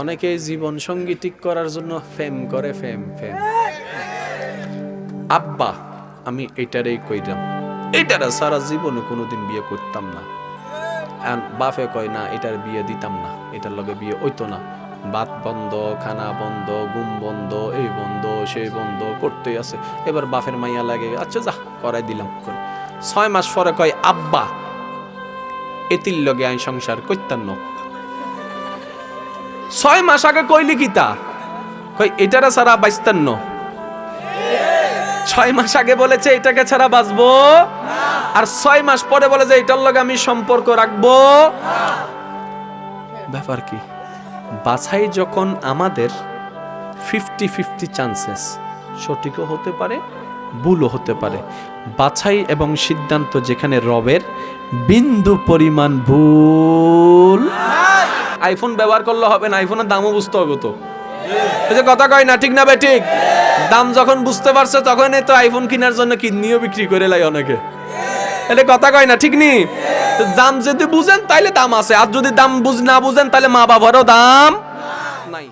অনেকে জীবন সঙ্গী ঠিক করার জন্য ফেম করে, ফেম ফেম। আব্বা আমি এটারই কইরাম, এটারা সারা জীবনে কোনোদিন বিয়ে করতাম না। বাপে কয় না এটার বিয়ে দিতাম না, এটার লগে বিয়ে হইতো না। ভাত বন্ধ, খানা বন্ধ, ঘুম বন্ধ, এই বন্ধ সেই বন্ধ করতেই আছে। এবার বাপের মাইয়া লাগে, আচ্ছা যা করাই দিলাম। 6 মাস পরে কয় আব্বা এতির লগে আইন সংসার করতাম না। 6 মাস আগে কইলি কিতা, কই এটারা ছাড়া বাঁচতাম না। 6 মাস আগে বলেছে এটাকে ছাড়া বাঁচবো, আর 6 মাস পরে বলে যে এটার লগে আমি সম্পর্ক রাখবো। ব্যাপার কি? বাছাই যখন আমাদের 50-50 চান্সেস, সঠিকও হতে পারে ভুলও হতে পারে। বাছাই এবং সিদ্ধান্ত যেখানে রবের, বিন্দু পরিমাণ ভুল। আইফোন ব্যবহার করলে হবে না, আইফোনের দামও বুঝতে হবে তো। এই যে কথা কয় না, ঠিক না বে ঠিক? দাম যখন বুঝতে পারছে তখনই তো আইফোন কেনার জন্য কিডনিও বিক্রি করে লাই অনেকে। এটা কথা কয় না, ঠিক নি? দাম যদি বুঝেন তাইলে দাম আছে, আর যদি দাম না বুঝেন তাহলে মা বাবারও দাম নাই।